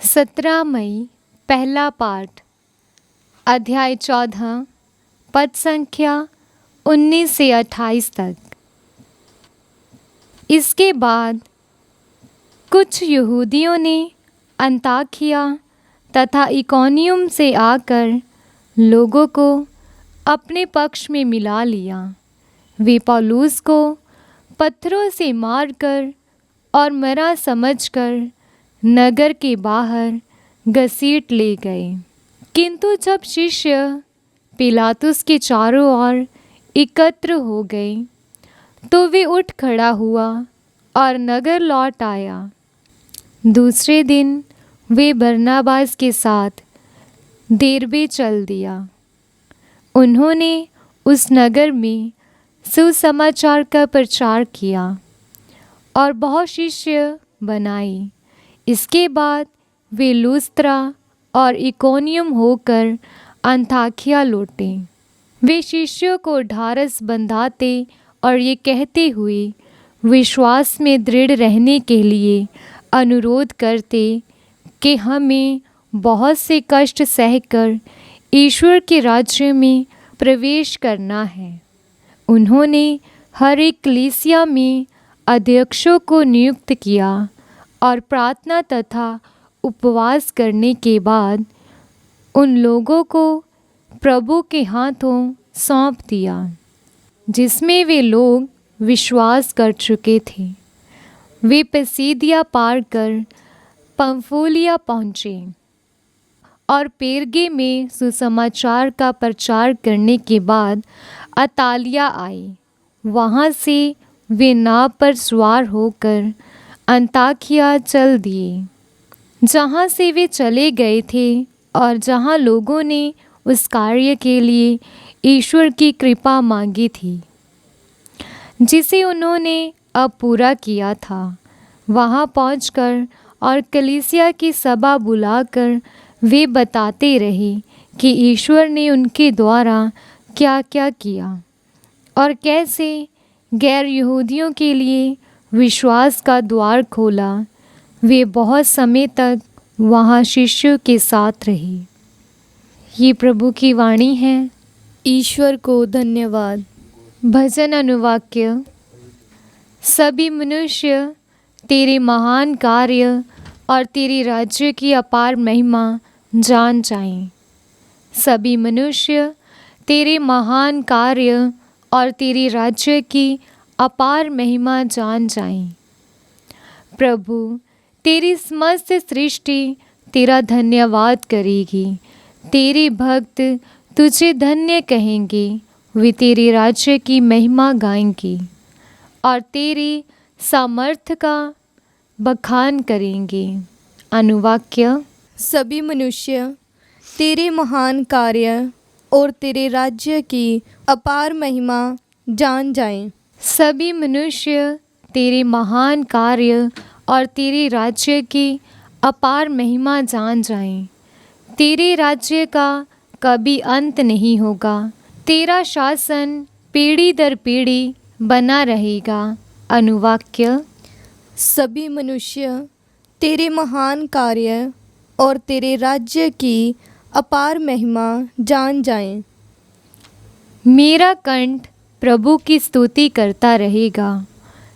17 मई पहला पाठ अध्याय 14 पद संख्या 19 से 28 तक। इसके बाद कुछ यहूदियों ने अंताकिया तथा इकोनियम से आकर लोगों को अपने पक्ष में मिला लिया। वे पौलुस को पत्थरों से मारकर और मरा समझकर नगर के बाहर घसीट ले गए। किंतु जब शिष्य पिलातुस के चारों ओर एकत्र हो गए तो वे उठ खड़ा हुआ और नगर लौट आया। दूसरे दिन वे बरनबास के साथ देरबे चल दिया। उन्होंने उस नगर में सुसमाचार का प्रचार किया और बहुत शिष्य बनाए। इसके बाद वे लुस्त्रा और इकोनियम होकर अंताकिया लौटे। वे शिष्यों को ढाढ़स बंधाते और ये कहते हुए विश्वास में दृढ़ रहने के लिए अनुरोध करते कि हमें बहुत से कष्ट सहकर ईश्वर के राज्य में प्रवेश करना है। उन्होंने हर एक कलीसिया में अध्यक्षों को नियुक्त किया और प्रार्थना तथा उपवास करने के बाद उन लोगों को प्रभु के हाथों सौंप दिया जिसमें वे लोग विश्वास कर चुके थे। वे पिसिदिया पार कर पंफूलिया पहुँचे और पेरगे में सुसमाचार का प्रचार करने के बाद अतालिया आए। वहाँ से वे नाव पर सवार होकर अंताकिया चल दिए, जहाँ से वे चले गए थे और जहाँ लोगों ने उस कार्य के लिए ईश्वर की कृपा मांगी थी जिसे उन्होंने अब पूरा किया था। वहाँ पहुंचकर और कलीसिया की सभा बुलाकर वे बताते रहे कि ईश्वर ने उनके द्वारा क्या क्या किया और कैसे गैर यहूदियों के लिए विश्वास का द्वार खोला। वे बहुत समय तक वहाँ शिष्यों के साथ रहे। ये प्रभु की वाणी है। ईश्वर को धन्यवाद। भजन अनुवाक्य। सभी मनुष्य तेरे महान कार्य और तेरे राज्य की अपार महिमा जान जाएं। सभी मनुष्य तेरे महान कार्य और तेरे राज्य की अपार महिमा जान जाएं। प्रभु, तेरी समस्त सृष्टि तेरा धन्यवाद करेगी। तेरे भक्त तुझे धन्य कहेंगे। वे तेरे राज्य की महिमा गाएंगे और तेरे सामर्थ्य का बखान करेंगे। अनुवाक्य। सभी मनुष्य तेरे महान कार्य और तेरे राज्य की अपार महिमा जान जाएं। सभी मनुष्य तेरे महान कार्य और तेरे राज्य की अपार महिमा जान जाएं। तेरे राज्य का कभी अंत नहीं होगा। तेरा शासन पीढ़ी दर पीढ़ी बना रहेगा। अनुवाक्य। सभी मनुष्य तेरे महान कार्य और तेरे राज्य की अपार महिमा जान जाएं। मेरा कंठ प्रभु की स्तुति करता रहेगा।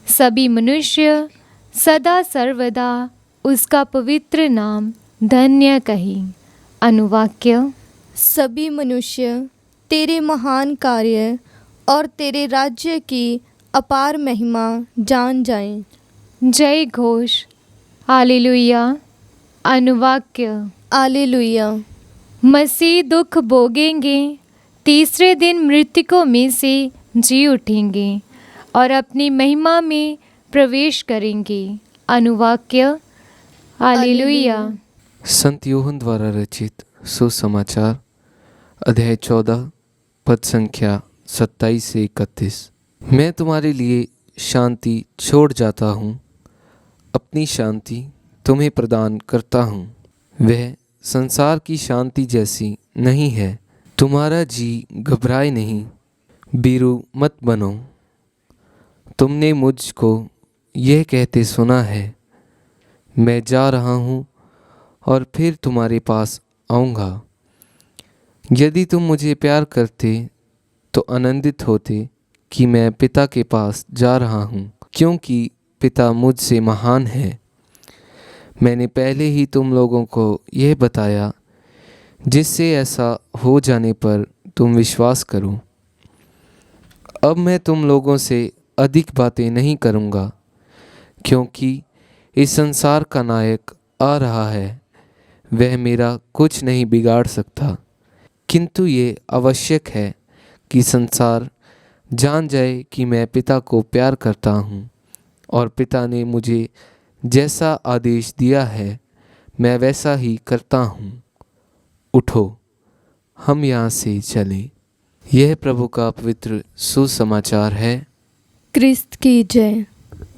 सभी मनुष्य सदा सर्वदा उसका पवित्र नाम धन्य कहें। अनुवाक्य। सभी मनुष्य तेरे महान कार्य और तेरे राज्य की अपार महिमा जान जाएं। जय घोष। हालेलुया। अनुवाक्य। हालेलुया। मसीह दुख भोगेंगे, तीसरे दिन मृतकों में से जी उठेंगे और अपनी महिमा में प्रवेश करेंगे। अनुवाक्य। हालेलुया। संत यूहन्ना द्वारा रचित सुसमाचार अध्याय 14 पद संख्या 27 से 31। मैं तुम्हारे लिए शांति छोड़ जाता हूँ, अपनी शांति तुम्हें प्रदान करता हूँ। वह संसार की शांति जैसी नहीं है। तुम्हारा जी घबराए नहीं, भीरू मत बनो। तुमने मुझको यह कहते सुना है, मैं जा रहा हूँ और फिर तुम्हारे पास आऊँगा। यदि तुम मुझे प्यार करते तो आनंदित होते कि मैं पिता के पास जा रहा हूँ, क्योंकि पिता मुझसे महान है। मैंने पहले ही तुम लोगों को यह बताया, जिससे ऐसा हो जाने पर तुम विश्वास करो। अब मैं तुम लोगों से अधिक बातें नहीं करूँगा, क्योंकि इस संसार का नायक आ रहा है। वह मेरा कुछ नहीं बिगाड़ सकता, किंतु ये आवश्यक है कि संसार जान जाए कि मैं पिता को प्यार करता हूँ, और पिता ने मुझे जैसा आदेश दिया है मैं वैसा ही करता हूँ। उठो, हम यहाँ से चलें। यह प्रभु का पवित्र सुसमाचार है। क्रिस्त की जय।